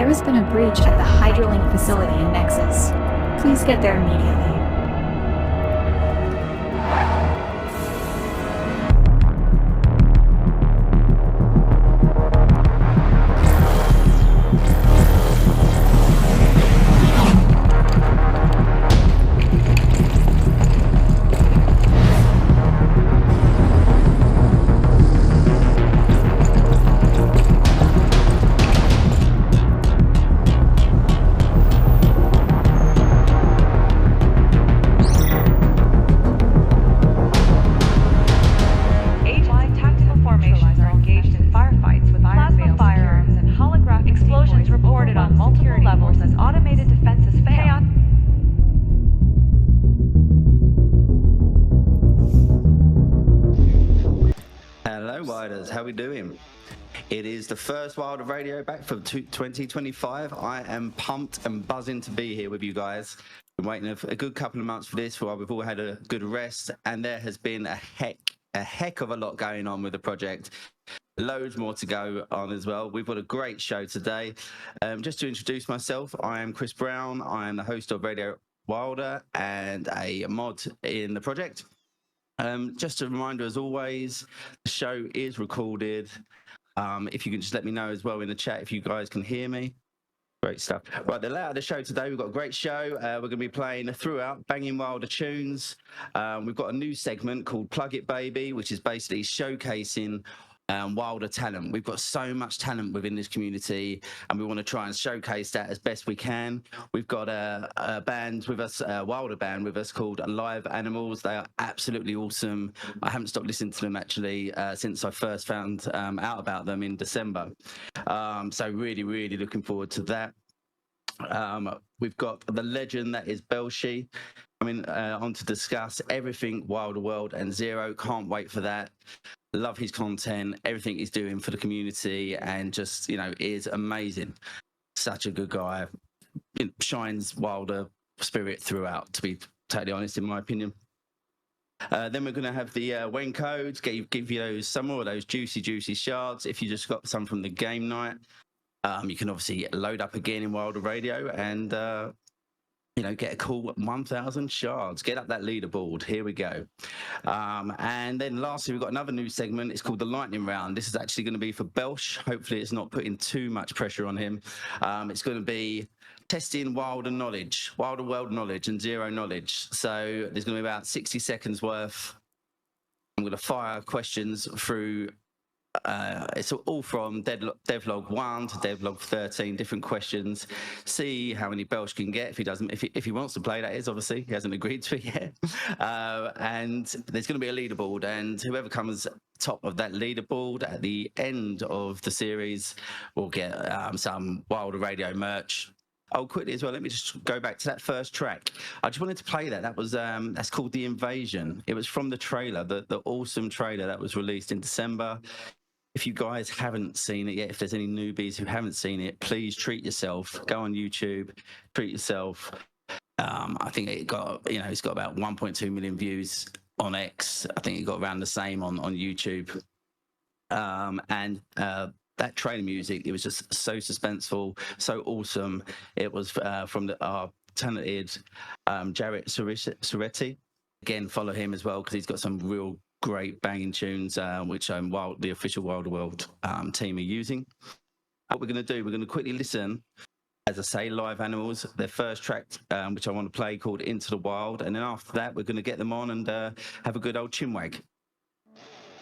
There has been a breach at the Hydrolink facility in Nexus. Please get there immediately. How we doing? It is the first Wilder Radio back for 2025. I am pumped and buzzing to be here with you guys. Been waiting a good couple of months for this while we've all had a good rest, and there has been a heck of a lot going on with the project. Loads more to go on as well. We've got a great show today. Just to introduce myself, I am Chris Brown. I am the host of Radio Wilder and a mod in the project. Just a reminder, as always, the show is recorded. If you can just let me know as well in the chat if you guys can hear me. Great stuff. Right, the layout of the show today, we've got a great show. We're going to be playing throughout banging Wilder tunes. We've got a new segment called Plug It Baby, which is basically showcasing Wilder talent. We've got so much talent within this community, and we want to try and showcase that as best we can. We've got a band with us, a Wilder band with us called Live Animals. They are absolutely awesome. I haven't stopped listening to them actually since I first found out about them in December. So really looking forward to that. We've got the legend that is Belshi. On to discuss everything Wilderworld and Zero. Can't wait for that. Love his content, everything he's doing for the community, and just, is amazing. Such a good guy. It shines Wilder spirit throughout, to be totally honest, in my opinion. Then we're going to have the Wen codes, give you some more of those juicy shards. If you just got some from the game night, you can obviously load up again in Wilder Radio and get a cool 1,000 shards. Get up that leaderboard. Here we go. And then lastly, we've got another new segment. It's called the Lightning Round. This is actually going to be for Belsh. Hopefully it's not putting too much pressure on him. It's going to be testing Wilder knowledge, Wilder world knowledge and Zero knowledge. So there's going to be about 60 seconds worth. I'm going to fire questions through. It's all from devlog 1 to devlog 13, different questions. See how many Belsh can get if he wants to play, that is. Obviously he hasn't agreed to it yet. And there's going to be a leaderboard, and whoever comes top of that leaderboard at the end of the series will get some Wilder Radio merch. Oh, quickly as well, let me just go back to that first track. I just wanted to play that. That was that's called The Invasion. It was from the trailer, the awesome trailer that was released in December. If you guys haven't seen it yet, if there's any newbies who haven't seen it, please treat yourself. Go on YouTube, treat yourself. I think it's got about 1.2 million views on X. I think it got around the same on YouTube. And that trailer music, it was just so suspenseful, so awesome. It was from our talented Jarrett Soretti. Again, follow him as well because he's got some real great banging tunes, which the official Wilderworld team are using. What we're going to do, we're going to quickly listen, as I say, Live Animals, their first track, which I want to play, called Into the Wild. And then after that, we're going to get them on and have a good old chinwag.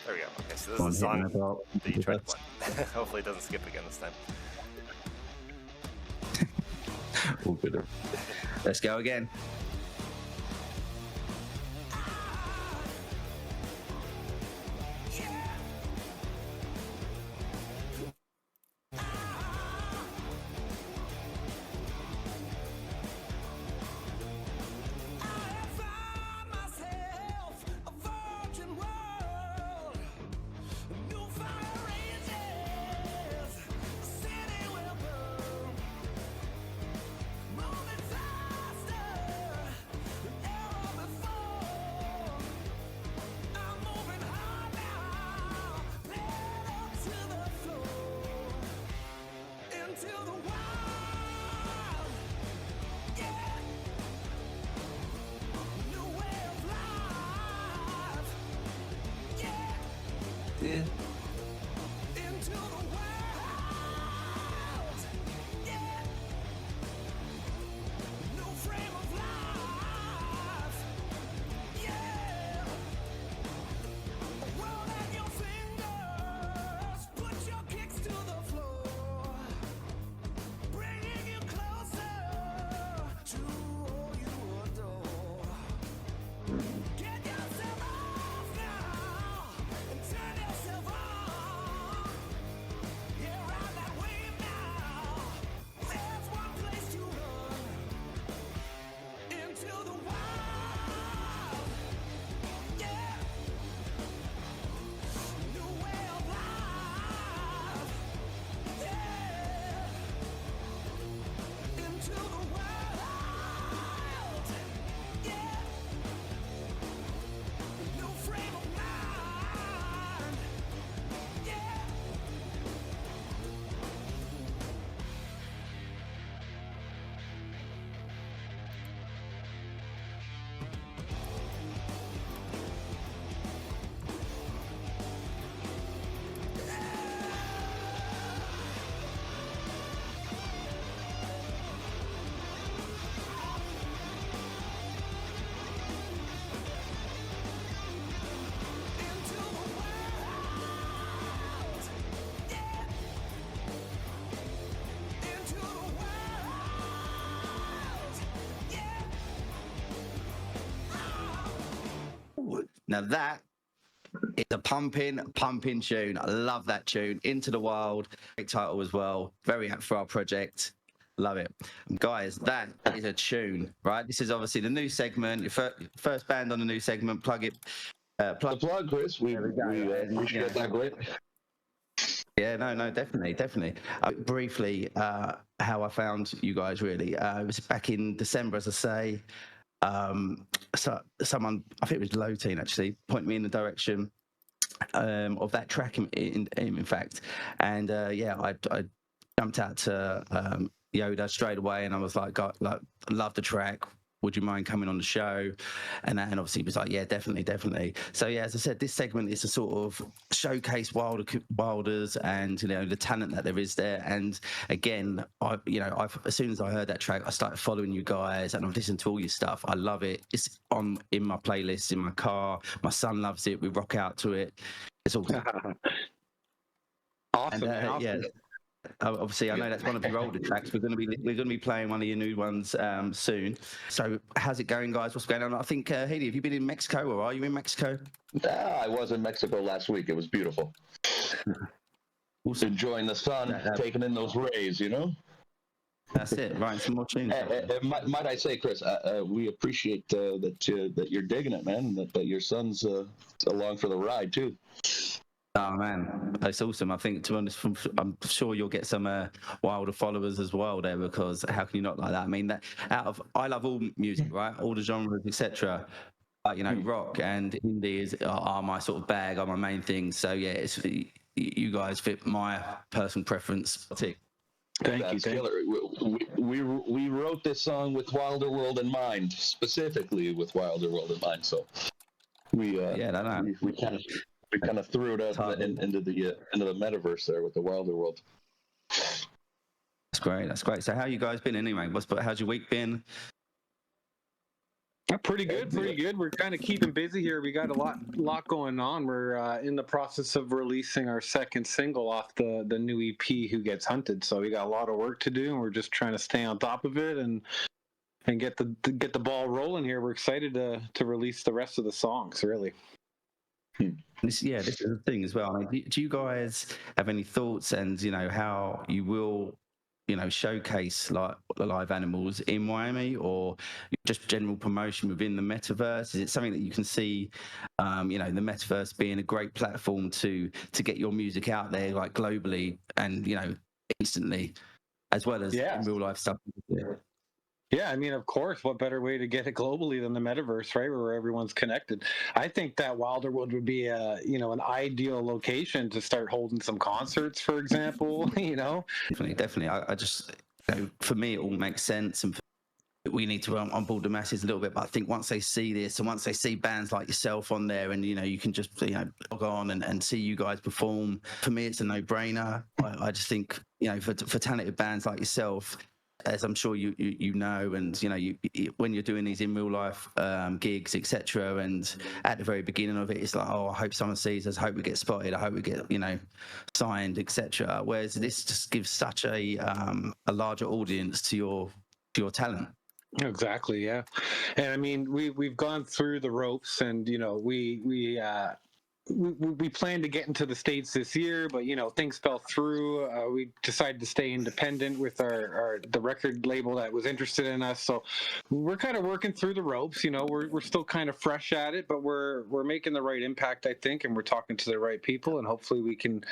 There we go. Okay, so this is the song that you tried to play. Hopefully it doesn't skip again this time. All good. Let's go again. Yeah. Into the world, yeah. New frame of life, yeah. A world at your fingers, put your kicks to the floor, bringing you closer to all you adore. Get yourself off now and turn yourself on. Yeah, ride that wave now. There's one place to run. Into the wild. Yeah. New way of life. Yeah. Into the wild. Yeah. New frame of mind. Yeah. Into the world. Yeah. Into the world. Yeah. Now that is a pumping tune. I love that tune. Into the Wild, great title as well. Very apt for our project. Love it, guys. That is a tune, right? This is obviously the new segment. Your first band on the new segment. Plug it. The plug, Chris. We There we go. appreciate that great. Yeah, no, definitely. Briefly, how I found you guys really. It was back in December, as I say. So someone, I think it was Low Teen actually, pointed me in the direction of that track in fact, and yeah, I jumped out to Yoda straight away, and I was like, love the track. Would you mind coming on the show? And obviously he was like, yeah, definitely. So yeah, as I said, this segment is to sort of showcase Wilders and the talent that there is there. And again, I've as soon as I heard that track, I started following you guys, and I've listened to all your stuff. I love it. It's in my playlist in my car. My son loves it. We rock out to it. It's awesome. Awesome. Yeah. Obviously, I know that's one of your older tracks. We're going to be playing one of your new ones soon. So, how's it going, guys? What's going on? I think, Heidi, have you been in Mexico, or are you in Mexico? I was in Mexico last week. It was beautiful. Also, enjoying the sun, taking in those rays. That's it. Writing some more tunes. Might I say, Chris, we appreciate that you're digging it, man. That your son's along for the ride too. Oh man, that's awesome. I think, to be honest, I'm sure you'll get some Wilder followers as well there, because how can you not like that? I mean, I love all music, right? All the genres, etc. But rock and indie are my sort of bag, are my main things. So yeah, you guys fit my personal preference. Thank you. We wrote this song with Wilderworld in mind, specifically with Wilderworld in mind. So we kind of threw it up into the metaverse there with the Wilderworld. That's great. So how you guys been anyway? How's your week been? Pretty good. We're kind of keeping busy here. We got a lot going on. We're in the process of releasing our second single off the new EP, Who Gets Hunted. So we got a lot of work to do, and we're just trying to stay on top of it and get the ball rolling here. We're excited to release the rest of the songs, really. This is the thing as well. I mean, do you guys have any thoughts, and how you will showcase like the live animals in Miami, or just general promotion within the metaverse? Is it something that you can see the metaverse being a great platform to get your music out there, like globally and instantly, as well as in real life stuff? Yeah, I mean, of course, what better way to get it globally than the metaverse, right, where everyone's connected? I think that Wilderworld would be an ideal location to start holding some concerts, for example. Definitely. I just, for me, it all makes sense, and we need to onboard the masses a little bit. But I think once they see this and once they see bands like yourself on there, and you can just log on and see you guys perform. For me, it's a no-brainer. I just think for talented bands like yourself, as I'm sure you know, and when you're doing these in real life gigs, etc., and at the very beginning of it, it's like, oh, I hope someone sees us, I hope we get spotted, I hope we get signed, etc. Whereas this just gives such a larger audience to your talent. Exactly, yeah. And I mean, we've gone through the ropes, and we planned to get into the States this year, but things fell through. We decided to stay independent with the record label that was interested in us. So we're kind of working through the ropes. We're still kind of fresh at it, but we're making the right impact, I think, and we're talking to the right people, and hopefully we can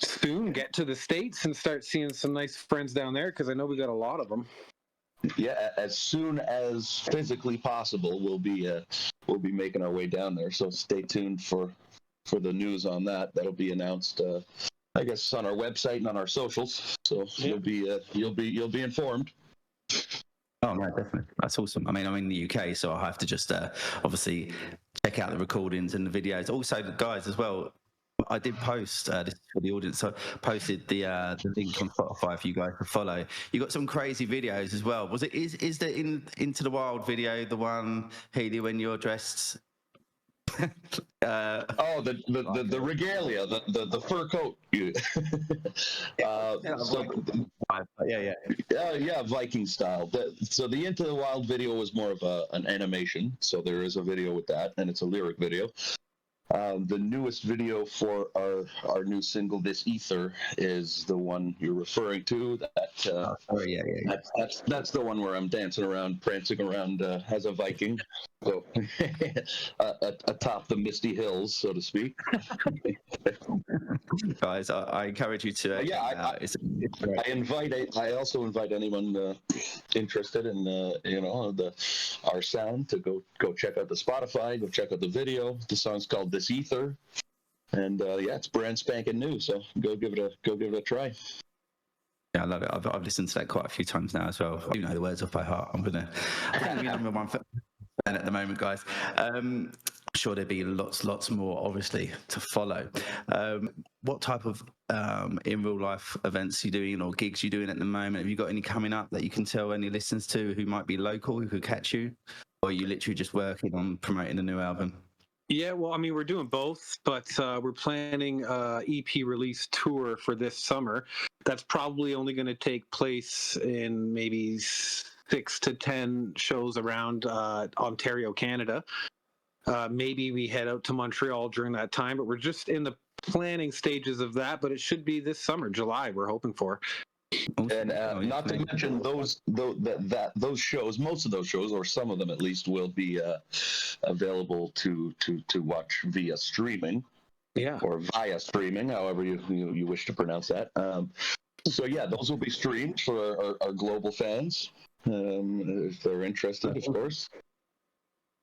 soon get to the States and start seeing some nice friends down there, because I know we got a lot of them. Yeah, as soon as physically possible, we'll be making our way down there. So stay tuned for the news on that. That'll be announced, I guess, on our website and on our socials. So you'll be informed. Oh man, definitely. That's awesome. I mean, I'm in the UK, so I have to just obviously check out the recordings and the videos. Also, the guys as well. I did post this for the audience. So I posted the link on Spotify for you guys to follow. You got some crazy videos as well. Was it is the Into the Wild video the one, Healy, when you're dressed? The regalia, the fur coat. Yeah, Viking style. So the Into the Wild video was more of an animation. So there is a video with that, and it's a lyric video. The newest video for our new single, This Ether, is the one you're referring to. That's the one where I'm dancing around, prancing around as a Viking, so atop the misty hills, so to speak. Guys, I encourage you to. I also invite anyone interested in our sound to go check out the Spotify, go check out the video. The song's called This Ether, and it's brand spanking new. So go give it a try. Yeah, I love it. I've listened to that quite a few times now as well. I do know the words off by heart. I'm gonna be number one fan at the moment, guys. I'm sure there'll be lots more, obviously, to follow. What type of in real life events are you doing or gigs you're doing at the moment? Have you got any coming up that you can tell any listeners to who might be local, who could catch you? Or are you literally just working on promoting the new album? Yeah, well, I mean, we're doing both, but we're planning a EP release tour for this summer. That's probably only going to take place in maybe 6 to 10 shows around Ontario, Canada. Maybe we head out to Montreal during that time, but we're just in the planning stages of that. But it should be this summer, July, we're hoping for. And not to mention those shows, most of those shows, or some of them at least, will be available to watch via streaming, or via streaming, however you wish to pronounce that. So yeah, those will be streamed for our global fans, if they're interested, of course.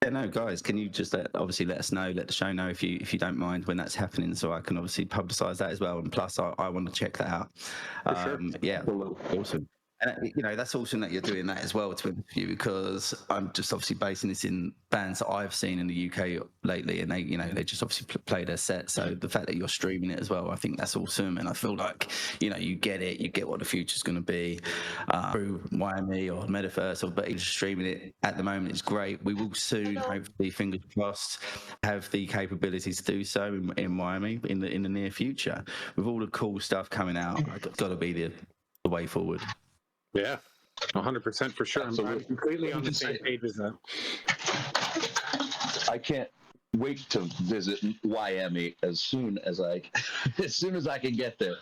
Yeah, no, guys, can you just obviously let us know, let the show know if you don't mind when that's happening, so I can obviously publicise that as well. And plus, I want to check that out. Sure. Yeah, awesome. And that's awesome that you're doing that as well, to be honest with you, because I'm just obviously basing this in bands that I've seen in the UK lately, and they just obviously play their set. So the fact that you're streaming it as well, I think that's awesome. And I feel like you get it, you get what the future's going to be through Miami or Metaverse, but just streaming it at the moment is great. We will soon, hopefully, fingers crossed, have the capability to do so in Miami in the near future. With all the cool stuff coming out, it's got to be the way forward. Yeah, 100% for sure. I'm completely on the same page as that. I can't wait to visit Miami as soon as I can get there.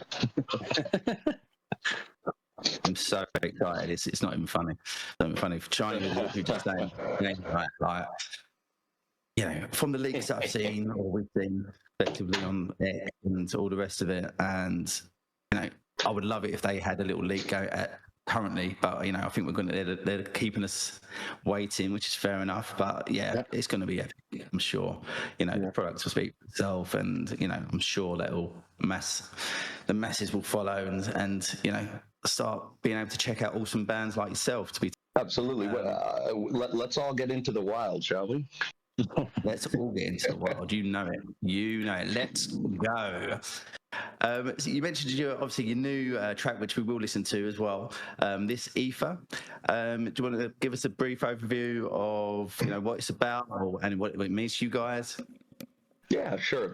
I'm so excited. It's not even funny. It's not even funny. For China, who just saying, from the leaks that I've seen or we've seen effectively on air and all the rest of it, and I would love it if they had a little leak go at currently, but I think they're keeping us waiting, which is fair enough. But it's going to be epic, I'm sure. The products will speak for itself, and I'm sure that the masses will follow, and start being able to check out awesome bands like yourself. To be Absolutely. Let's all get into the wild, shall we? Let's all get into the wild. You know it. You know it. Let's go. So you mentioned obviously your new track, which we will listen to as well. This Ether. Do you want to give us a brief overview of what it's about and what it means to you guys? Yeah, sure.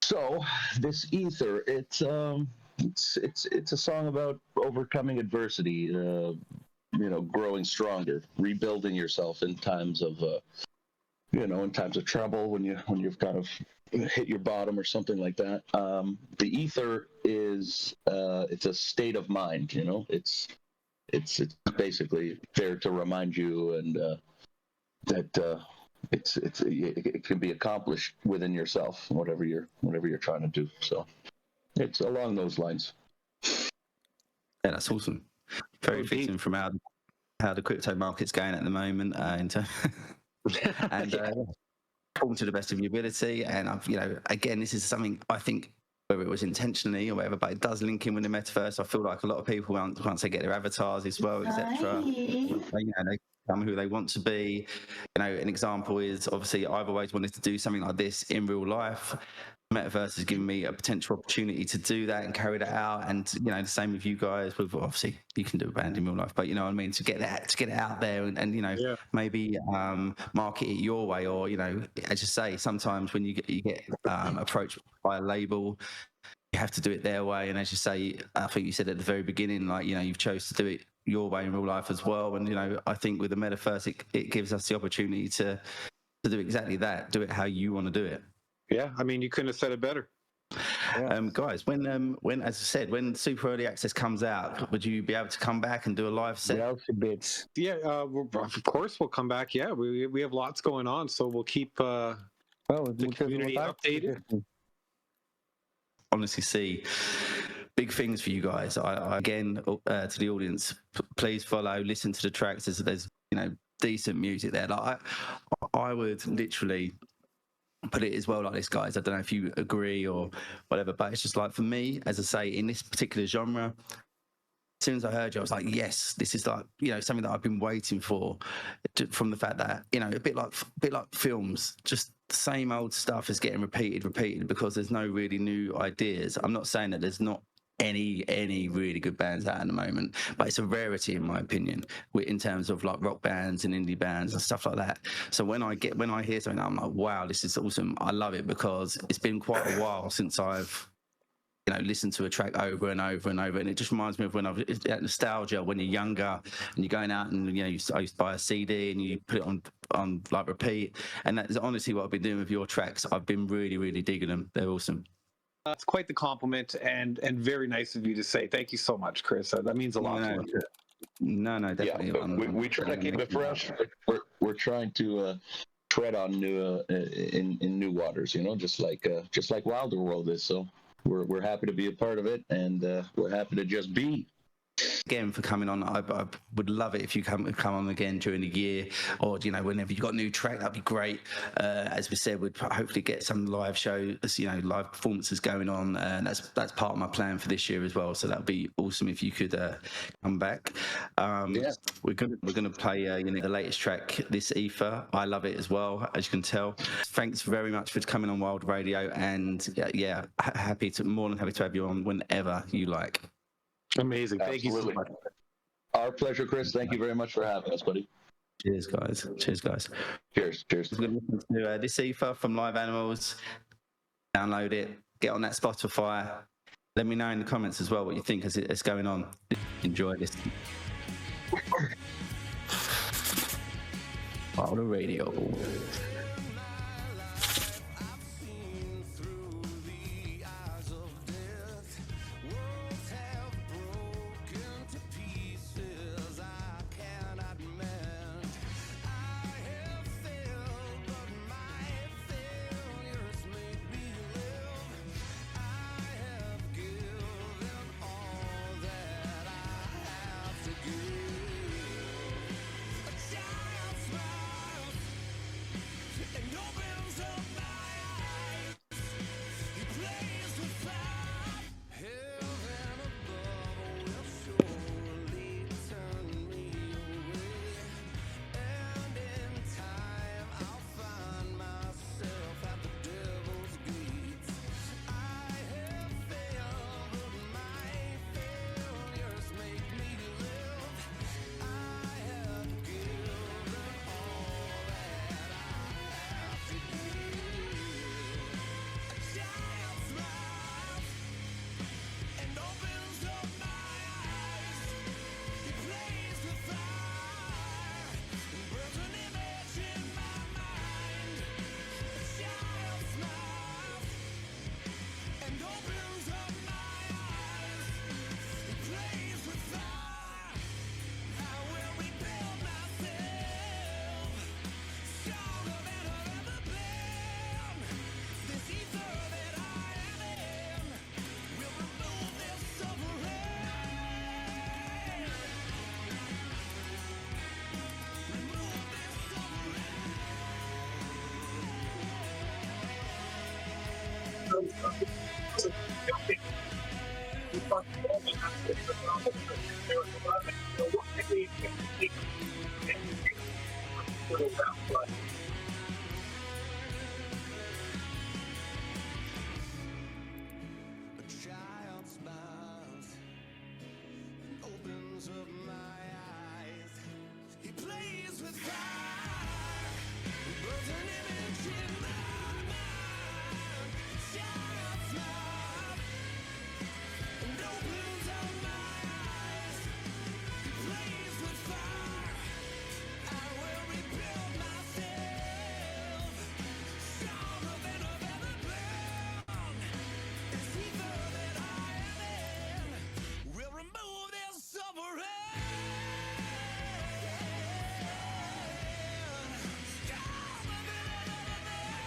So this Ether, it's a song about overcoming adversity. Growing stronger, rebuilding yourself in times of in times of trouble, when you've kind of hit your bottom or something like that. The ether is it's a state of mind. It's basically there to remind you and that it can be accomplished within yourself, whatever you're trying to do. So it's along those lines. Yeah, that's awesome. Very fitting from how the crypto market's going at the moment, and perform to the best of your ability. And again, this is something I think, whether it was intentionally or whatever, but it does link in with the metaverse. I feel like a lot of people, once they get their avatars as well, etc., they become who they want to be. An example is, obviously, I've always wanted to do something like this in real life. Metaverse has given me a potential opportunity to do that and carry that out, and the same with you guys. With obviously you can do a band in real life, but what I mean, to get it out there and maybe market it your way, or as you say, sometimes when you get approached by a label, you have to do it their way. And as you say, I think you said at the very beginning, you've chose to do it your way in real life as well. And I think with the metaverse, it gives us the opportunity to do exactly that. Do it how you want to do it. Yeah, I mean, you couldn't have said it better. Yeah. Guys, when as I said, when Super Early Access comes out, would you be able to come back and do a live set? Belshebits. Yeah, of course we'll come back. Yeah, we have lots going on, so we'll keep the community updated. Honestly, see big things for you guys. I again, to the audience, please follow, listen to the tracks. There's decent music there. Like I would literally put it as well like this, guys. I don't know if you agree or whatever, but it's just like, for me, as I say, in this particular genre, as soon as I heard you, I was like, yes, this is like something that I've been waiting for. From the fact that a bit like films, just the same old stuff is getting repeated because there's no really new ideas. I'm not saying that there's not any really good bands out at the moment, but it's a rarity in my opinion in terms of like rock bands and indie bands and stuff like that. So when I hear something, I'm like, wow, this is awesome. I love it because it's been quite a while since I've listened to a track over and over and over, and it just reminds me of when it's that nostalgia when you're younger and you're going out and I used to buy a CD and you put it on like repeat, and that is honestly what I've been doing with your tracks. I've been really digging them. They're awesome. It's quite the compliment, and very nice of you to say. Thank you so much, Chris. That means a lot to me. No, Definitely. Yeah, we try to keep it fresh. We're trying to tread on new in new waters, just like Wilderworld is. So we're happy to be a part of it, and we're happy to just be. Again, for coming on. I would love it if you come on again during the year, or whenever you've got a new track, that'd be great. As we said, we'd hopefully get some live shows, live performances going on, and that's part of my plan for this year as well. So that'd be awesome if you could come back. We're gonna play the latest track, this Ether. I love it as well, as you can tell. Thanks very much for coming on Wild Radio, and more than happy to have you on whenever you like. Amazing. Absolutely. Thank you so much. Our pleasure, Chris. Thank you very much for having us, buddy. Cheers, guys. Cheers. We're going to listen to this Ether from Live Animals. Download it. Get on that Spotify. Let me know in the comments as well what you think as it's going on. Enjoy this. Wild Radio. A child smiles and opens up my eyes. He plays with fire, burns an image in my mind. Child smiles and opens up my eyes. He plays with fire. I will rebuild myself, stronger than I've ever been. It's ether that I am in. Will remove this suffering. Stronger than I've ever been.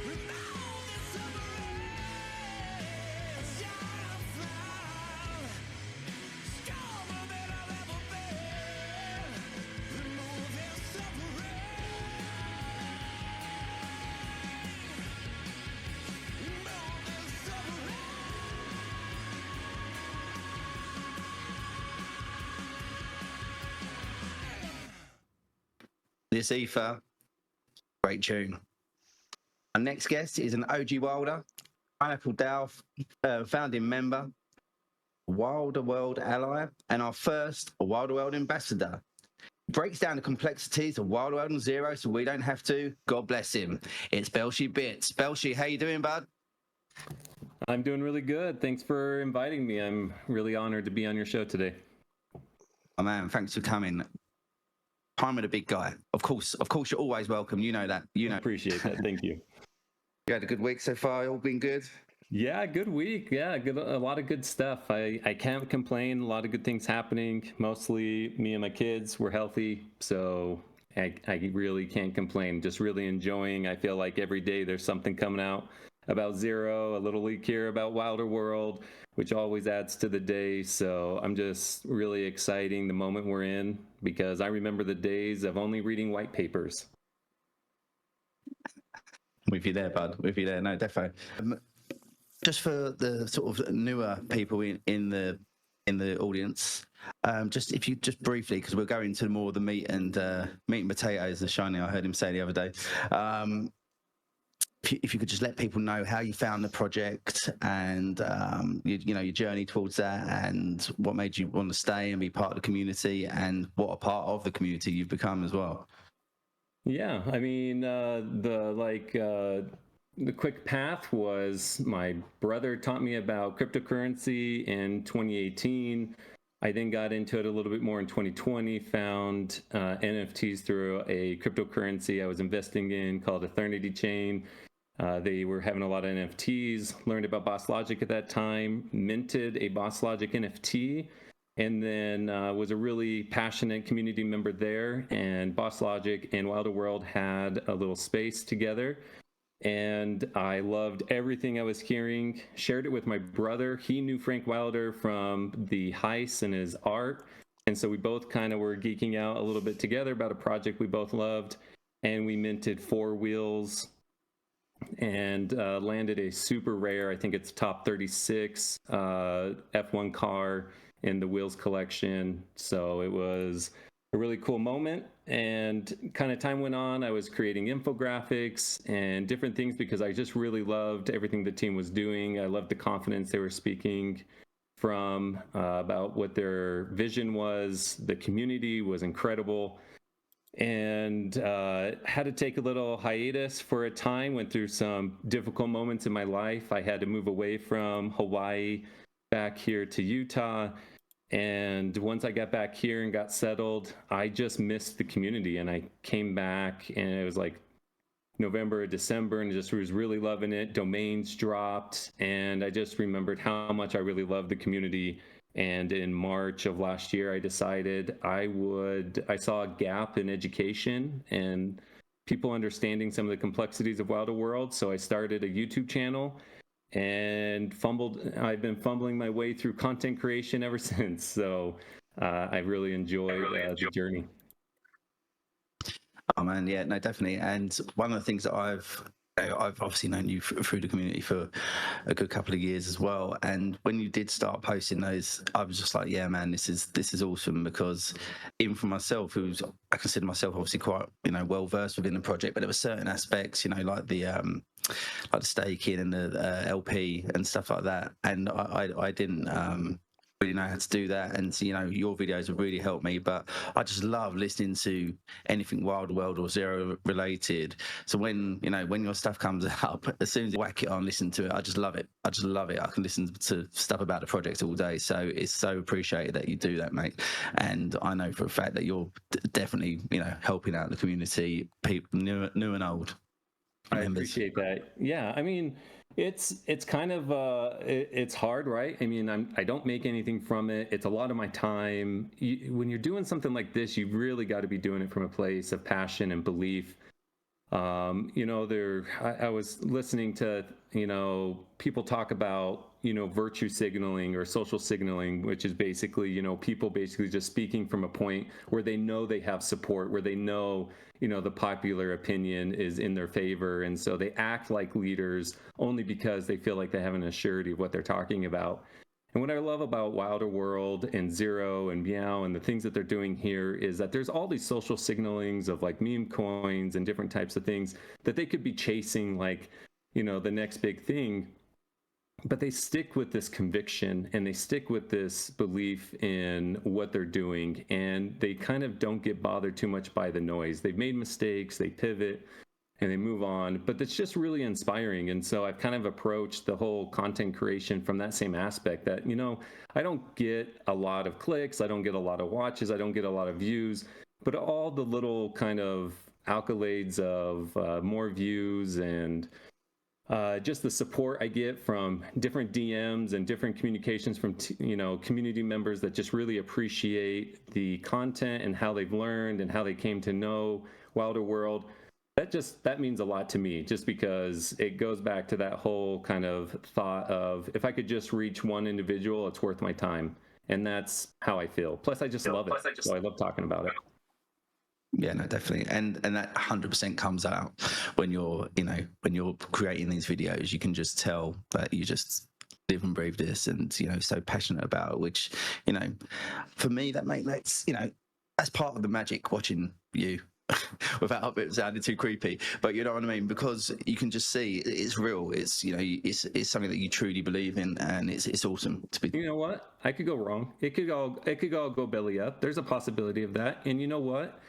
Remove this suffering. Shine fire. Stronger than I've ever been. Remove this suffering. Remove this suffering. This ether, great tune. Our next guest is an OG Wilder, Pineapple Dow founding member, Wilderworld ally, and our first Wilderworld ambassador. Breaks down the complexities of Wilderworld Zero so we don't have to. God bless him. It's Belshebits. Belshi, how you doing, bud? I'm doing really good. Thanks for inviting me. I'm really honored to be on your show today. Oh man, thanks for coming. Time of the big guy. Of course, you're always welcome. You know that. You know. Appreciate that. Thank you. You had a good week so far. All been good. Yeah, good week. Yeah, good. A lot of good stuff. I can't complain. A lot of good things happening. Mostly me and my kids were healthy, so I really can't complain. Just really enjoying. I feel like every day there's something coming out about Zero, a little leak here about Wilderworld, which always adds to the day. So I'm just really exciting the moment we're in, because I remember the days of only reading white papers. With you there, bud. With you there. No, definitely. Just for the sort of newer people in the audience, just if you just briefly, because we're going to more of the meat and potatoes, the shiny I heard him say the other day. If you could just let people know how you found the project and your journey towards that, and what made you want to stay and be part of the community, and what a part of the community you've become as well. Yeah, I mean, the quick path was my brother taught me about cryptocurrency in 2018. I then got into it a little bit more in 2020, found NFTs through a cryptocurrency I was investing in called Eternity Chain. They were having a lot of NFTs, learned about Boss Logic at that time, minted a Boss Logic NFT, and then was a really passionate community member there. And Boss Logic and Wilderworld had a little space together. And I loved everything I was hearing, shared it with my brother. He knew Frank Wilder from the heists and his art. And so we both kind of were geeking out a little bit together about a project we both loved. And we minted 4 wheels and landed a super rare, I think it's top 36 F1 car in the Wheels collection. So it was a really cool moment. And kind of time went on, I was creating infographics and different things because I just really loved everything the team was doing. I loved the confidence they were speaking from about what their vision was. The community was incredible. And had to take a little hiatus for a time, went through some difficult moments in my life. I had to move away from Hawaii back here to Utah. And once I got back here and got settled, I just missed the community. And I came back, and it was like November, December, and just was really loving it. Domains dropped, and I just remembered how much I really loved the community. And in March of last year, I decided I saw a gap in education and people understanding some of the complexities of Wilderworld. So I started a YouTube channel and I've been fumbling my way through content creation ever since. So I really enjoyed the journey. Oh man, yeah, no, definitely. And one of the things that I've obviously known you through the community for a good couple of years as well. And when you did start posting those, I was just like, yeah, man, this is awesome, because even for myself, I consider myself obviously quite well versed within the project, but there were certain aspects, like the staking and the LP and stuff like that, and I didn't. Really know how to do that, and so, your videos have really helped me. But I just love listening to anything Wilderworld or Zero related. So when your stuff comes up, as soon as you whack it on, listen to it. I just love it. I can listen to stuff about the project all day. So it's so appreciated that you do that, mate. And I know for a fact that you're definitely helping out the community, people new and old. I appreciate that. Yeah, I mean, it's kind of it's hard, right? I mean, I don't make anything from it. It's a lot of my time. When you're doing something like this, you've really got to be doing it from a place of passion and belief. I was listening to people talk about virtue signaling or social signaling, which is basically people basically just speaking from a point where they know they have support, where they know the popular opinion is in their favor, and so they act like leaders only because they feel like they have an assurity of what they're talking about. And what I love about Wilderworld and Zero and Meow and the things that they're doing here is that there's all these social signalings of like meme coins and different types of things that they could be chasing, like the next big thing, but they stick with this conviction and they stick with this belief in what they're doing, and they kind of don't get bothered too much by the noise. They've made mistakes, they pivot, and they move on, but it's just really inspiring. And so I've kind of approached the whole content creation from that same aspect, that I don't get a lot of clicks, I don't get a lot of watches, I don't get a lot of views, but all the little kind of accolades of more views and just the support I get from different DMs and different communications from community members that just really appreciate the content and how they've learned and how they came to know Wilderworld. That means a lot to me, just because it goes back to that whole kind of thought of, if I could just reach one individual, it's worth my time. And that's how I feel. Plus, I just love it. So I love talking about it. Yeah, no, definitely, and that 100% comes out when you're creating these videos. You can just tell that you just live and breathe this, and so passionate about it, which for me that's part of the magic watching you. Without it sounding too creepy, but you know what I mean, because you can just see it's real. It's it's something that you truly believe in, and it's awesome to be. You know what? I could go wrong. It could all go belly up. There's a possibility of that, and you know what?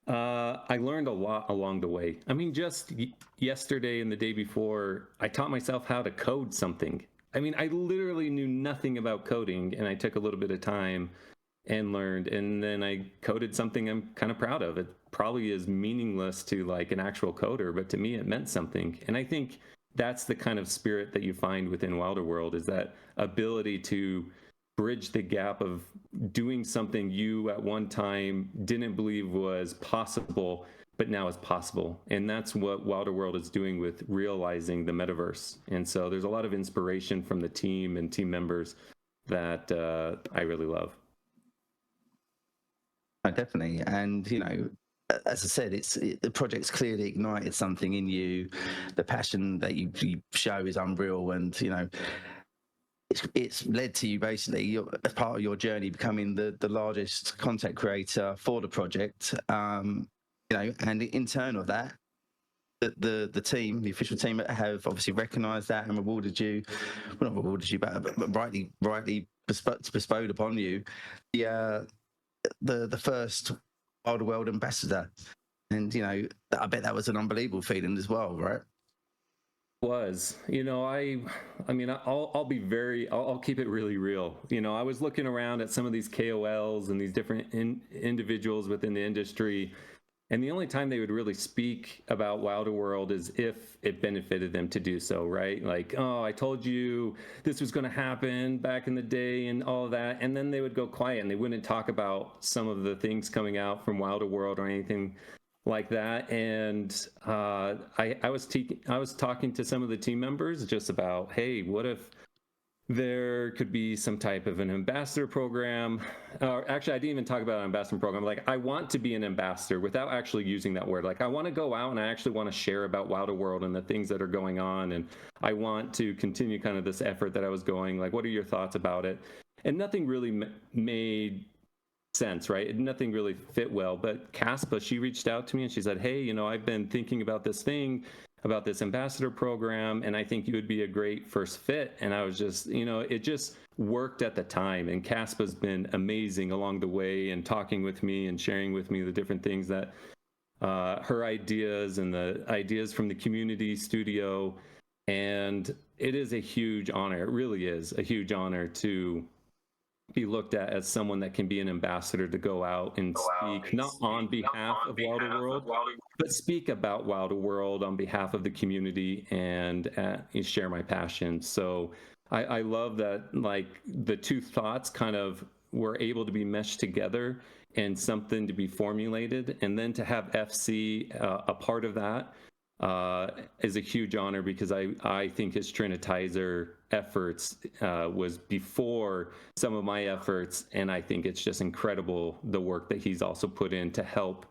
I learned a lot along the way. I mean, just yesterday and the day before, I taught myself how to code something. I mean, I literally knew nothing about coding, and I took a little bit of time and learned, and then I coded something I'm kind of proud of. It probably is meaningless to like an actual coder, but to me it meant something. And I think that's the kind of spirit that you find within Wilderworld, is that ability to bridge the gap of doing something you at one time didn't believe was possible, but now is possible. And that's what Wilderworld is doing with realizing the metaverse. And so there's a lot of inspiration from the team and team members that I really love. Definitely, and as I said, the project's clearly ignited something in you. The passion that you show is unreal, and it's led to you basically, as part of your journey, becoming the largest content creator for the project. And in turn of that, the team, the official team, have obviously recognised that and rewarded you. Well, not rewarded you, but rightly bestowed upon you the first Wilderworld ambassador, and I bet that was an unbelievable feeling as well, right? Was I mean I'll keep it really real. I was looking around at some of these KOLs and these different individuals within the industry, and the only time they would really speak about Wilderworld is if it benefited them to do so, right? Like, oh, I told you this was going to happen back in the day and all of that. And then they would go quiet and they wouldn't talk about some of the things coming out from Wilderworld or anything like that. And I was talking to some of the team members just about, hey, what if there could be some type of an ambassador program. Actually, I didn't even talk about an ambassador program. Like, I want to be an ambassador without actually using that word. Like, I want to go out and I actually want to share about Wilderworld and the things that are going on. And I want to continue kind of this effort that I was going. Like, what are your thoughts about it? And nothing really made sense, right? Nothing really fit well. But Caspa, she reached out to me and she said, hey, you know, I've been thinking about this thing, about this ambassador program, and I think you would be a great first fit. And I was just, you know, it just worked at the time. And Caspa's been amazing along the way and talking with me and sharing with me the different things that her ideas and the ideas from the community studio. And it is a huge honor. It really is a huge honor to be looked at as someone that can be an ambassador, to go out and speak, not on behalf of Wilderworld, but speak about Wilderworld on behalf of the community and share my passion. So I love that, like, the two thoughts kind of were able to be meshed together and something to be formulated, and then to have FC a part of that is a huge honor, because I think his Trinitizer efforts was before some of my efforts, and I think it's just incredible the work that he's also put in to help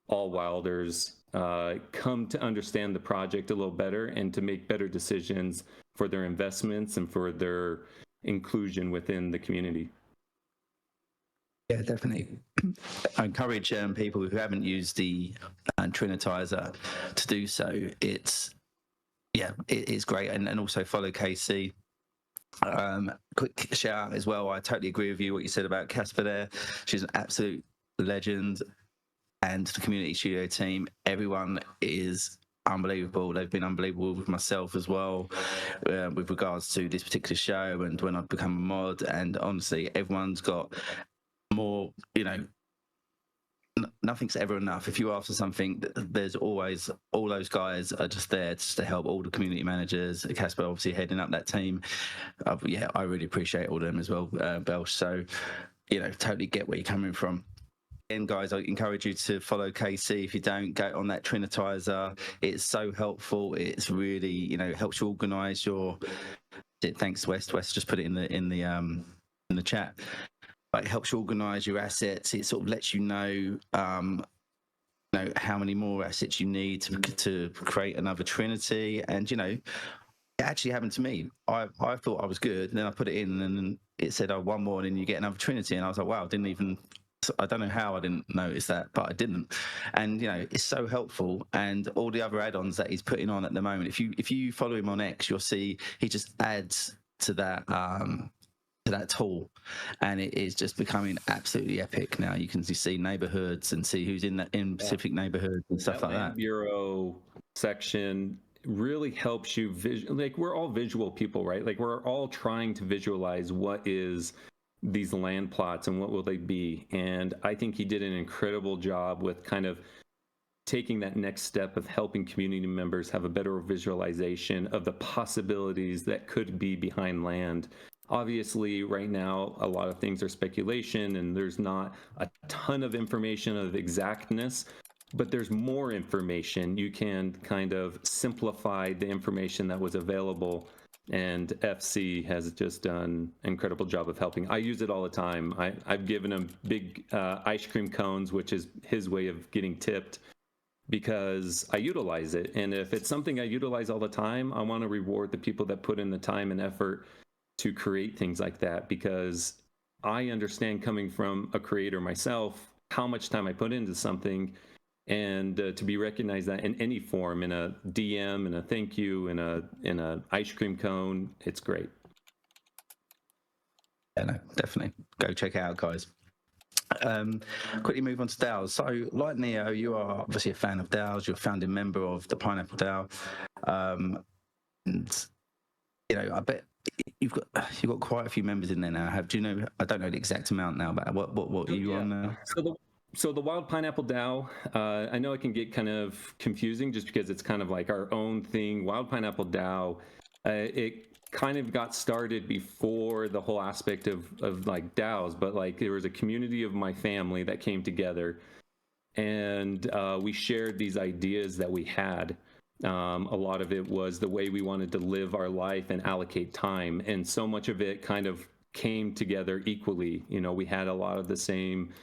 all Wilders come to understand the project a little better and to make better decisions for their investments and for their inclusion within the community. Yeah, definitely. I encourage people who haven't used the Trinitizer to do so. It's great, and also follow KC. Quick shout out as well. I totally agree with you what you said about Casper there. She's an absolute legend, and the community studio team, everyone is unbelievable. They've been unbelievable with myself as well, with regards to this particular show and when I've become a mod. And honestly, everyone's got more, you know, nothing's ever enough. If you ask for something, there's always, all those guys are just there just to help, all the community managers. Casper obviously heading up that team. Yeah, I really appreciate all of them as well, Belsh. So, you know, totally get where you're coming from. And guys, I encourage you to follow KC. If you don't, go on that Trinitizer. It's so helpful. It's really, you know, helps you organise your. Thanks, West. West just put it in the chat. But it helps you organise your assets. It sort of lets you know, how many more assets you need to create another Trinity. And you know, it actually happened to me. I thought I was good, and then I put it in, and then it said, "Oh, one more, and then you get another Trinity." And I was like, "Wow!" I don't know how I didn't notice that, but I didn't. And you know, it's so helpful. And all the other add-ons that he's putting on at the moment, if you follow him on X, you'll see he just adds to that tool, and it is just becoming absolutely epic now. You can see neighborhoods and see who's in specific neighborhoods and stuff like that. Bureau section really helps you like, we're all visual people, right? Like, we're all trying to visualize what is these land plots and what will they be. And I think he did an incredible job with kind of taking that next step of helping community members have a better visualization of the possibilities that could be behind land. Obviously, right now, a lot of things are speculation, and there's not a ton of information of exactness, but there's more information. You can kind of simplify the information that was available, and FC has just done an incredible job of helping. I use it all the time. I've given him big ice cream cones, which is his way of getting tipped, because I utilize it. And if it's something I utilize all the time, I want to reward the people that put in the time and effort to create things like that, because I understand, coming from a creator myself, how much time I put into something. And to be recognized that in any form, in a DM, in a thank you, in a ice cream cone, it's great. Yeah, no, definitely go check it out, guys. Quickly move on to DAOs. So, like Neo, you are obviously a fan of DAOs. You're a founding member of the Pineapple DAO, and you know, I bet you've got quite a few members in there now. Do you know? I don't know the exact amount now, but what are you on now? So the Wild Pineapple DAO, I know it can get kind of confusing just because it's kind of like our own thing. Wild Pineapple DAO, it kind of got started before the whole aspect of like DAOs, but like there was a community of my family that came together, and we shared these ideas that we had. A lot of it was the way we wanted to live our life and allocate time. And so much of it kind of came together equally. You know, we had a lot of the same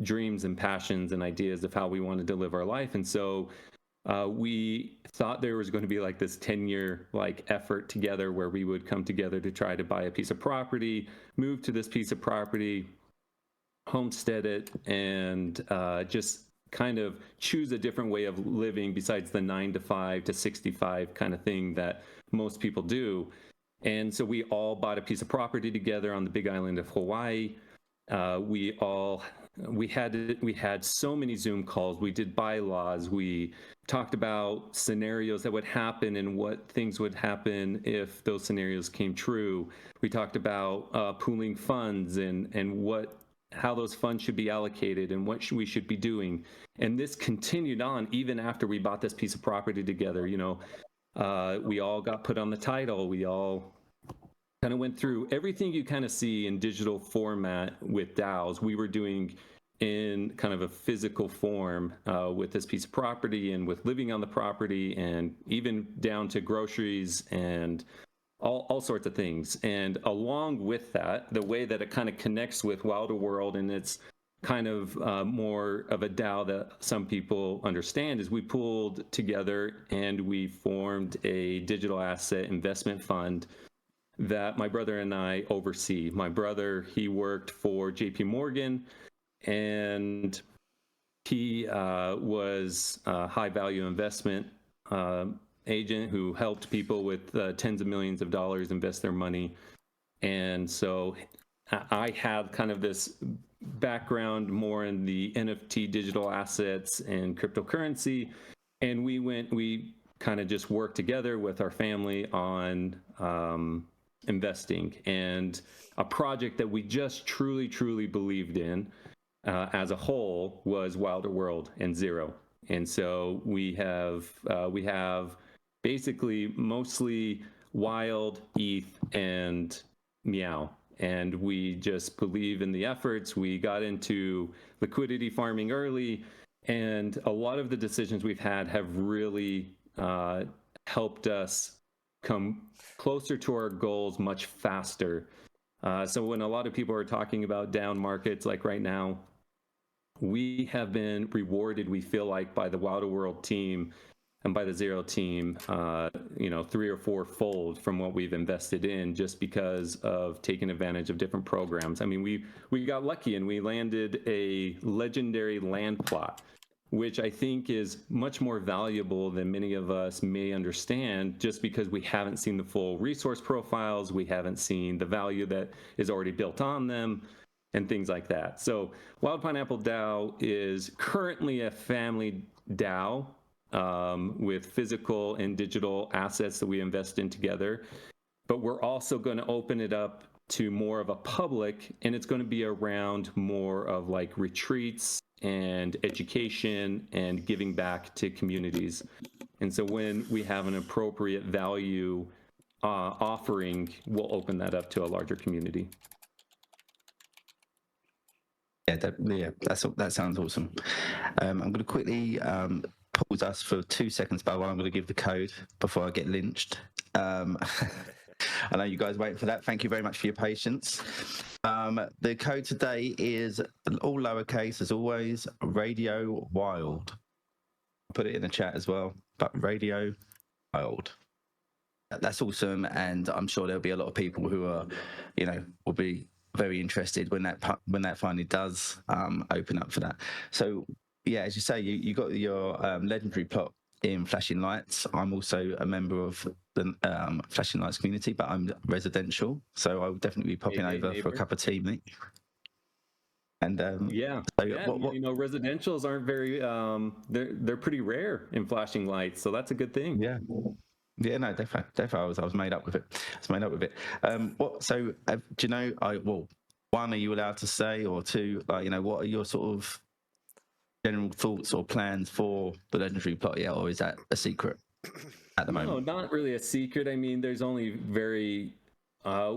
dreams and passions and ideas of how we wanted to live our life. And so we thought there was going to be like this 10-year like effort together where we would come together to try to buy a piece of property, move to this piece of property, homestead it, and just kind of choose a different way of living besides the 9 to 5 to 65 kind of thing that most people do. And so we all bought a piece of property together on the big island of Hawaii. We had so many Zoom calls. We did bylaws. We talked about scenarios that would happen and what things would happen if those scenarios came true. We talked about pooling funds and how those funds should be allocated and what we should be doing. And this continued on even after we bought this piece of property together. You know, we all got put on the title. We all kind of went through everything you kind of see in digital format with DAOs. We were doing in kind of a physical form with this piece of property and with living on the property, and even down to groceries and all sorts of things. And along with that, the way that it kind of connects with Wilderworld, and it's kind of more of a DAO that some people understand, is we pulled together and we formed a digital asset investment fund that my brother and I oversee. My brother, he worked for JP Morgan, and he was a high value investment agent who helped people with tens of millions of dollars invest their money. And so I have kind of this background more in the NFT digital assets and cryptocurrency. And we kind of just worked together with our family on investing, and a project that we just truly believed in as a whole was Wilderworld and Zero. And so we have basically mostly Wild, ETH, and Meow. And we just believe in the efforts. We got into liquidity farming early, and a lot of the decisions we've had have really helped us come closer to our goals much faster. So when a lot of people are talking about down markets like right now, we have been rewarded, we feel like, by the Wilderworld team and by the Zero team, 3 or 4 fold from what we've invested in, just because of taking advantage of different programs. I mean, we got lucky and we landed a legendary land plot, which I think is much more valuable than many of us may understand, just because we haven't seen the full resource profiles, we haven't seen the value that is already built on them, and things like that. So Wild Pineapple DAO is currently a family DAO with physical and digital assets that we invest in together. But we're also going to open it up to more of a public, and it's going to be around more of like retreats and education and giving back to communities. And so when we have an appropriate value offering, we'll open that up to a larger community. Yeah, that sounds awesome. I'm going to quickly pause us for 2 seconds, but I'm going to give the code before I get lynched. I know you guys waiting for that. Thank you very much for your patience. The code today is all lowercase, as always, Radio Wild. I'll put it in the chat as well, but Radio Wild. That's awesome, and I'm sure there'll be a lot of people who are, will be very interested when that finally does open up for that. So yeah, as you say, you got your legendary plot in Flashing Lights. I'm also a member of the Flashing Lights community, but I'm residential, so I'll definitely be popping over for a cup of tea, mate. And residentials aren't very they're pretty rare in Flashing Lights, so that's a good thing. Yeah, no, definitely. I was made up with it. So do you know? One, are you allowed to say, or two, what are your sort of general thoughts or plans for the legendary plot? Yeah, or is that a secret at the moment? No, not really a secret. I mean, there's only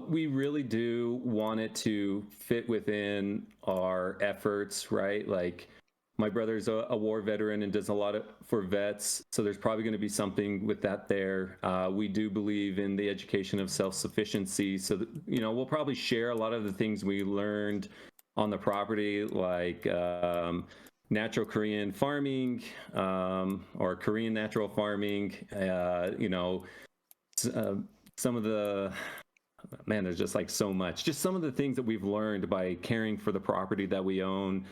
we really do want it to fit within our efforts, right? Like, my brother's a war veteran and does a lot for vets, so there's probably going to be something with that there. We do believe in the education of self-sufficiency, so that, we'll probably share a lot of the things we learned on the property, like natural Korean farming, or Korean natural farming. Some of the there's just like so much. Just some of the things that we've learned by caring for the property that we own,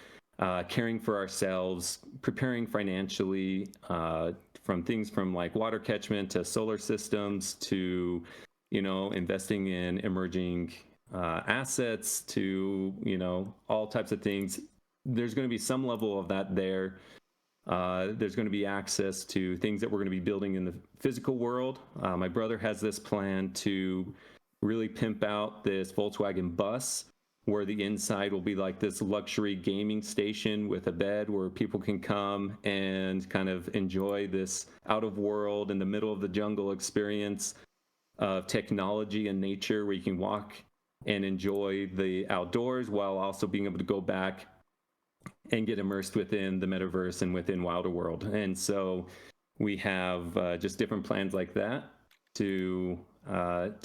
caring for ourselves, preparing financially, from things from like water catchment to solar systems to, investing in emerging assets to, all types of things. There's going to be some level of that there. There's going to be access to things that we're going to be building in the physical world. My brother has this plan to really pimp out this Volkswagen bus, where the inside will be like this luxury gaming station with a bed where people can come and kind of enjoy this out of world in the middle of the jungle experience of technology and nature, where you can walk and enjoy the outdoors while also being able to go back and get immersed within the metaverse and within Wilderworld. And so we have just different plans like that to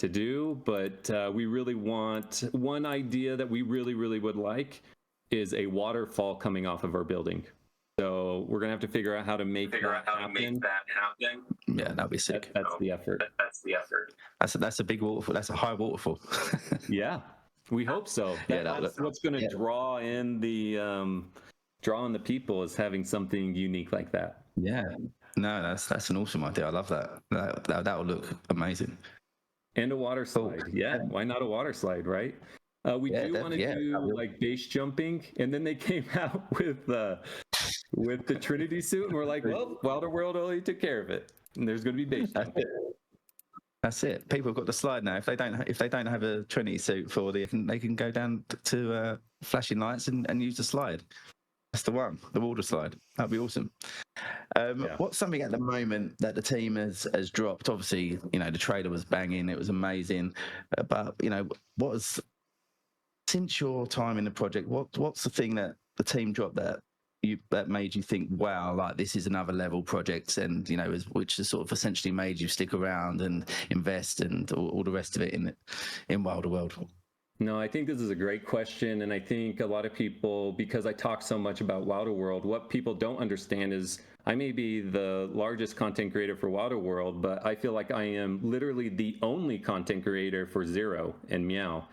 do, but we really want, one idea that we really would like is a waterfall coming off of our building. So we're gonna have to figure out how to make that happen. Yeah, that'd be sick. That's the effort. That's a big waterfall. That's a high waterfall. Yeah, we hope so. That's what's going to draw in the people, is having something unique like that. Yeah, no, that's an awesome idea. I love that. That will look amazing. And a water slide. Cool. Yeah, why not a water slide, right? We do want to do like base jumping, and then they came out with the Trinity suit, and we're like, well, Wilderworld only took care of it, and there's going to be base jumping. That's it. People have got the slide now. If they don't have a Trinity suit they can go down to flashing lights and use the slide. That's the one, the water slide. That'd be awesome. What's something at the moment that the team has dropped? Obviously, the trailer was banging. It was amazing. But, since your time in the project, what's the thing that the team dropped that made you think, wow, like this is another level project, and which has sort of essentially made you stick around and invest and all the rest of it in Wilderworld? No, I think this is a great question, and I think a lot of people, because I talk so much about Wilderworld, what people don't understand is I may be the largest content creator for Wilderworld, but I feel like I am literally the only content creator for Zero and Meow.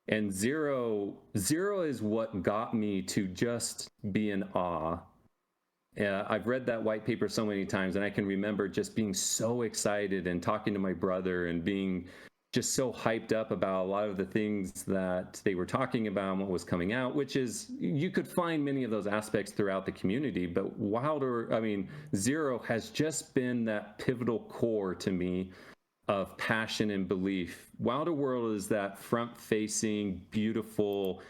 And Zero is what got me to just be in awe. I've read that white paper so many times, and I can remember just being so excited and talking to my brother and being just so hyped up about a lot of the things that they were talking about and what was coming out, which is, you could find many of those aspects throughout the community, but Zero has just been that pivotal core to me of passion and belief. Wilderworld is that front-facing, beautiful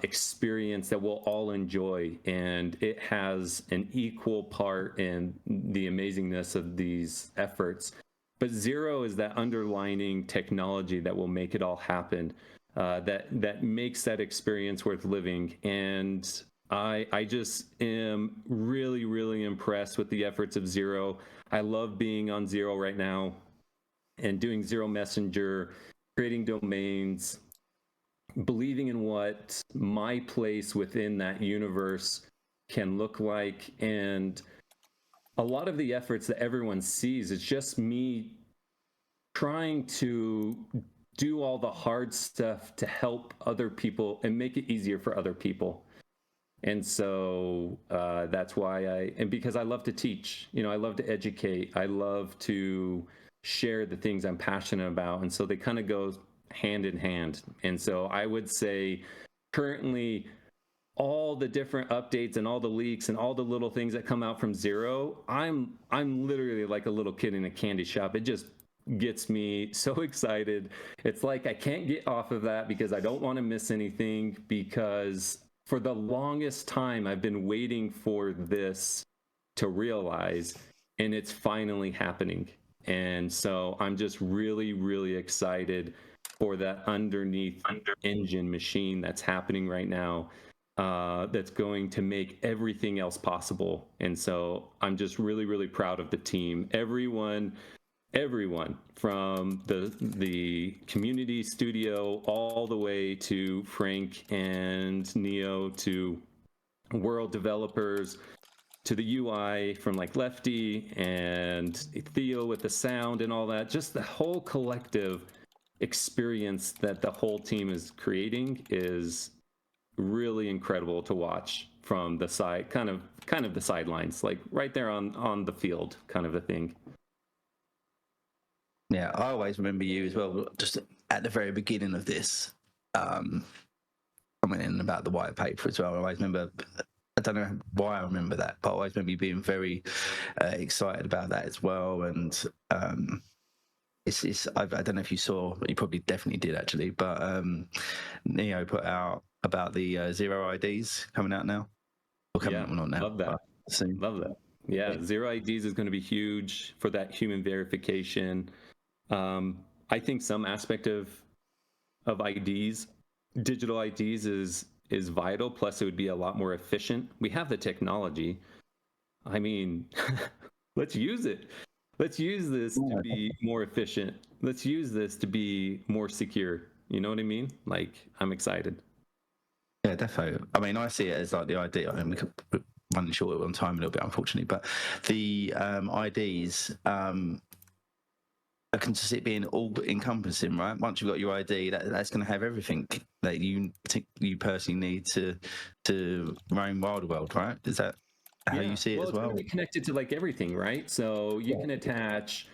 experience that we'll all enjoy, and it has an equal part in the amazingness of these efforts. But Zero is that underlining technology that will make it all happen, that makes that experience worth living. And I just am really impressed with the efforts of Zero. I love being on Zero right now and doing Zero Messenger, creating domains, believing in what my place within that universe can look like. And a lot of the efforts that everyone sees, it's just me trying to do all the hard stuff to help other people and make it easier for other people. And so that's why because I love to teach, I love to educate, I love to share the things I'm passionate about. And so they kind of go hand in hand. And so I would say currently, all the different updates and all the leaks and all the little things that come out from Zero, I'm literally like a little kid in a candy shop. It just gets me so excited. It's like I can't get off of that because I don't want to miss anything, because for the longest time I've been waiting for this to realize, and it's finally happening. And so I'm just really excited for that underneath engine machine that's happening right now. that's going to make everything else possible. And so I'm just really, really proud of the team. Everyone from the community studio all the way to Frank and Neo to world developers to the UI from like Lefty and Theo with the sound and all that. Just the whole collective experience that the whole team is creating is really incredible to watch from the side, kind of the sidelines, like right there on the field, kind of a thing. Yeah, I always remember you as well, just at the very beginning of this, commenting about the white paper as well. I always remember, I don't know why I remember that, but I always remember you being very excited about that as well. And I don't know if you saw, you probably definitely did actually, but Neo put out about the Zero IDs coming out now. Or coming, Yeah, well, not now. love that. Soon. Love that. Yeah, Zero IDs is going to be huge for that human verification. I think some aspect of IDs, digital IDs, is vital. Plus, it would be a lot more efficient. We have the technology. I mean, let's use it. Let's use this to be more efficient. Let's use this to be more secure. You know what I mean? Like, I'm excited. Yeah, defo. I mean, I see it as like the idea. I mean, we're running short on time a little bit, unfortunately, but the IDs, I can see it being all encompassing, right? Once you've got your ID, that's going to have everything that you personally need to roam Wilderworld, right? Is that how you see it as It's well? going to be connected to like everything, right? So you can attach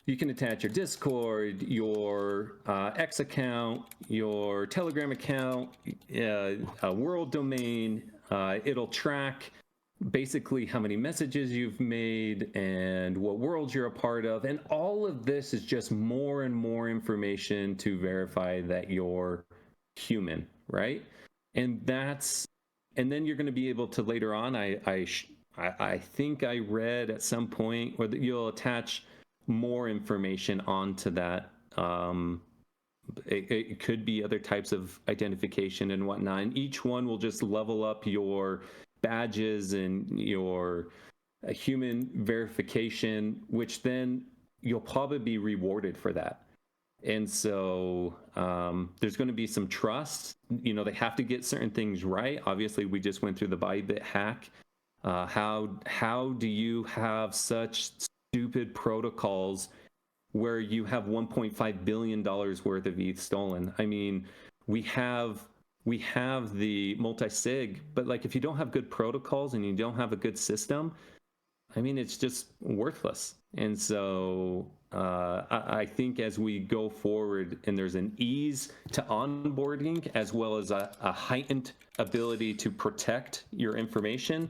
your Discord, your X account, your Telegram account, a world domain. It'll track basically how many messages you've made and what worlds you're a part of. And all of this is just more and more information to verify that you're human, right? And then you're going to be able to later on, I think I read at some point where you'll attach more information onto that. It could be other types of identification and whatnot, and each one will just level up your badges and your human verification, which then you'll probably be rewarded for that. And so there's going to be some trust. They have to get certain things right. Obviously, we just went through the Bybit hack. How do you have such stupid protocols where you have $1.5 billion worth of ETH stolen? I mean, we have the multi-sig, but like if you don't have good protocols and you don't have a good system, I mean, it's just worthless. And so I think as we go forward and there's an ease to onboarding as well as a heightened ability to protect your information,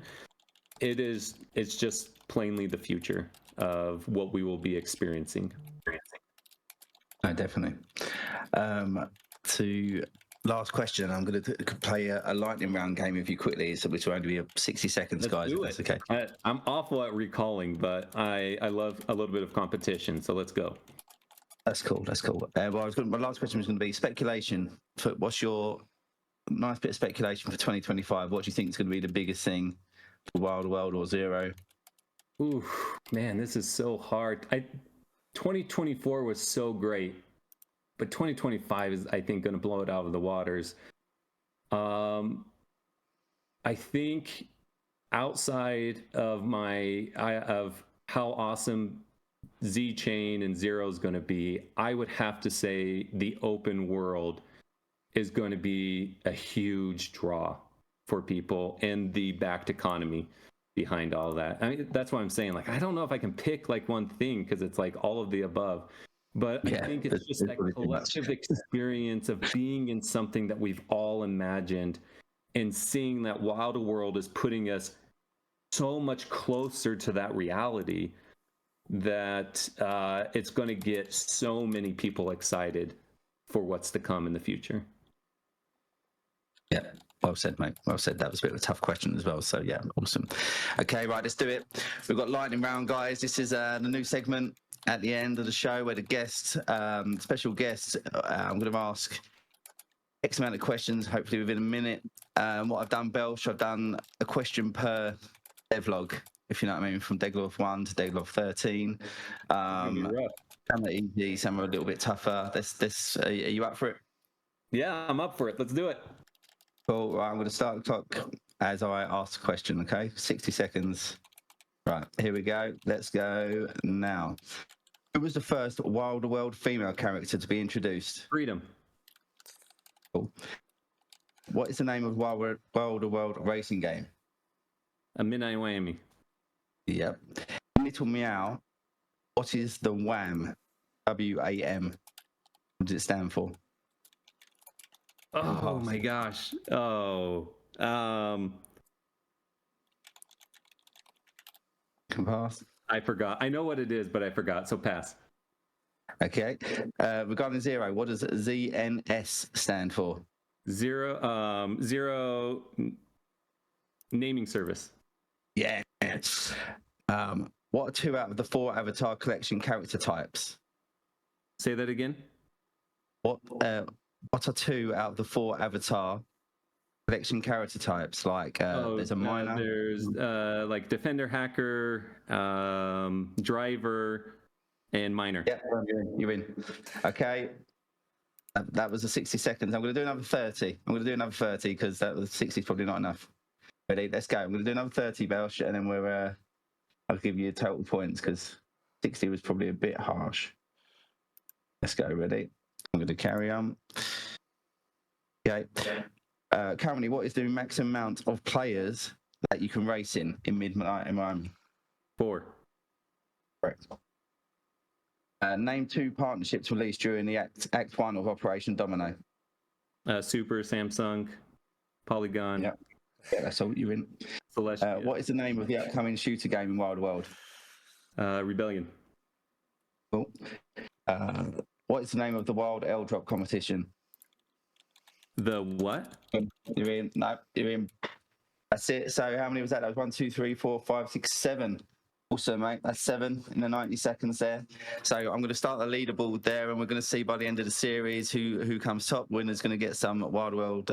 it's just plainly the future of what we will be experiencing. No, definitely. Last question. I'm going to play a lightning round game with you quickly, so which will only be 60 seconds, guys. If that's okay. I'm awful at recalling, but I love a little bit of competition, so let's go. That's cool. My last question was going to be speculation. What's your nice bit of speculation for 2025? What do you think is going to be the biggest thing for Wilderworld or Zero? Ooh, man, this is so hard. 2024 was so great, but 2025 is, I think, going to blow it out of the waters. I think outside of of how awesome Z Chain and Zero is going to be, I would have to say the open world is going to be a huge draw for people, and the backed economy behind all that. I mean, that's why I'm saying, like, I don't know if I can pick like one thing because it's like all of the above. But I think it's just that collective experience of being in something that we've all imagined and seeing that Wilderworld is putting us so much closer to that reality that it's going to get so many people excited for what's to come in the future. Yeah, well said, mate. Well said. That was a bit of a tough question as well. So yeah, awesome. Okay, right, let's do it. We've got lightning round, guys. This is the new segment at the end of the show where the guest, special guest, I'm going to ask X amount of questions, hopefully within a minute. what I've done, Belsh, I've done a question per devlog, if you know what I mean, from Deglov 1 to Deglov 13. Some are easy, some are a little bit tougher. Are you up for it? Yeah, I'm up for it. Let's do it. Cool. Right, I'm going to start the clock as I ask the question, okay? 60 seconds. Right, here we go. Let's go now. Who was the first Wilderworld female character to be introduced? Freedom. Cool. What is the name of Wilderworld racing game? A Midnight Miami. Yep. Little Meow. What is the WAM? WAM. What does it stand for? Oh my gosh. Oh. Can pass. I forgot. I know what it is, but I forgot. So pass. Okay. Regarding Zero, what does ZNS stand for? Zero naming service. Yeah. What are 2 out of the 4 Avatar collection character types? Say that again. What are 2 out of the 4 Avatar collection character types? Like there's a miner. There's like defender, hacker, driver, and miner. Yeah, you're in. Okay. That was the 60 seconds. I'm going to do another 30. I'm going to do another 30 because that was 60 is probably not enough. Ready? Let's go. I'm going to do another 30, Belsh, and then I'll give you total points because 60 was probably a bit harsh. Let's go. Ready? I'm going to carry on. Okay. Currently, what is the maximum amount of players that you can race in Midnight Miami? 4. Correct. Name 2 partnerships released during the Act 1 of Operation Domino. Super, Samsung, Polygon. Yeah, that's all you're in. Celestia. What is the name of the upcoming shooter game in Wild World? Rebellion. Cool. What is the name of the Wild L Drop competition? The what? You're in. No, you're in. That's it. So how many was that? That was 1, 2, 3, 4, 5, 6, 7. Also, mate, that's 7 in the 90 seconds there. So I'm going to start the leaderboard there, and we're going to see by the end of the series who comes top. Winner's going to get some Wild World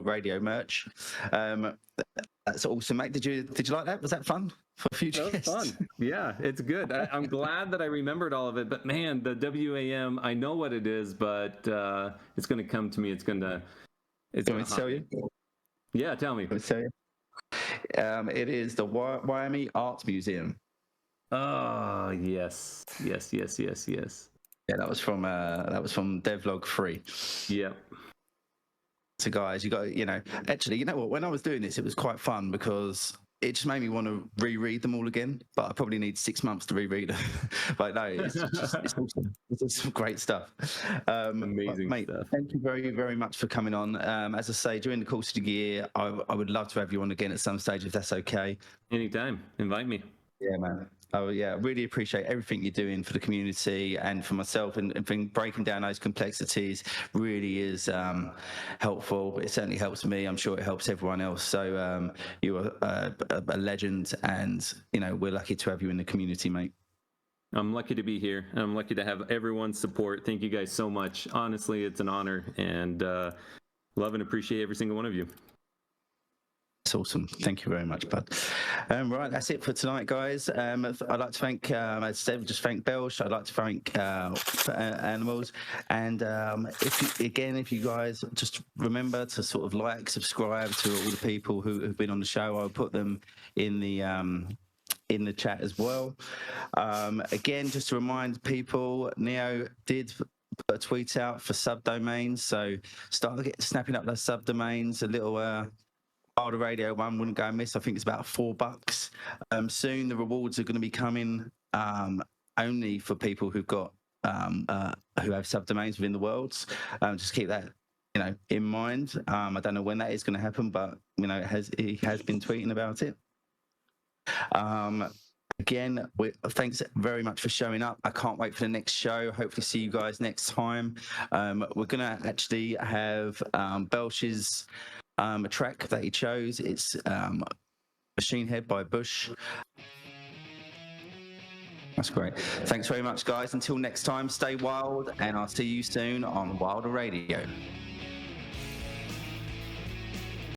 Radio merch. That's awesome, mate. Did you like that? Was that fun for future? That was fun. Yeah, it's good. I'm glad that I remembered all of it. But man, the WAM, I know what it is, but it's going to come to me. It's going to tell you. Yeah, tell me. Let me tell you. It is the Miami Art Museum. Oh yes. Yeah, that was from Devlog 3. Yeah. So guys, actually, you know what? When I was doing this, it was quite fun because it just made me want to reread them all again. But I probably need 6 months to reread them. But no, it's awesome. It's some great stuff. Amazing mate, stuff. Thank you very, very much for coming on. As I say, during the course of the year, I would love to have you on again at some stage if that's okay. Anytime, invite me. Yeah, man. Oh yeah, really appreciate everything you're doing for the community and for myself, and breaking down those complexities really is helpful. It certainly helps me. I'm sure it helps everyone else. So you are a legend, and we're lucky to have you in the community, mate. I'm lucky to be here. I'm lucky to have everyone's support. Thank you guys so much. Honestly, it's an honor, and love and appreciate every single one of you. That's awesome. Thank you very much, bud. Right, that's it for tonight, guys. I'd like to thank, as I said, just thank Belsh. I'd like to thank Animals. And if you guys just remember to sort of like, subscribe to all the people who have been on the show. I'll put them in the chat as well. Again, just to remind people, Neo did put a tweet out for subdomains, so start snapping up those subdomains. A little Wilder Radio one wouldn't go amiss. I think it's about $4. Soon the rewards are going to be coming only for people who've got who have subdomains within the worlds. Just keep that in mind. I don't know when that is going to happen, but he has been tweeting about it. Again, thanks very much for showing up. I can't wait for the next show. Hopefully see you guys next time. We're going to actually have Belsh's track that he chose. It's Machine Head by Bush. That's great. Thanks very much, guys. Until next time, stay wild, and I'll see you soon on Wilder Radio.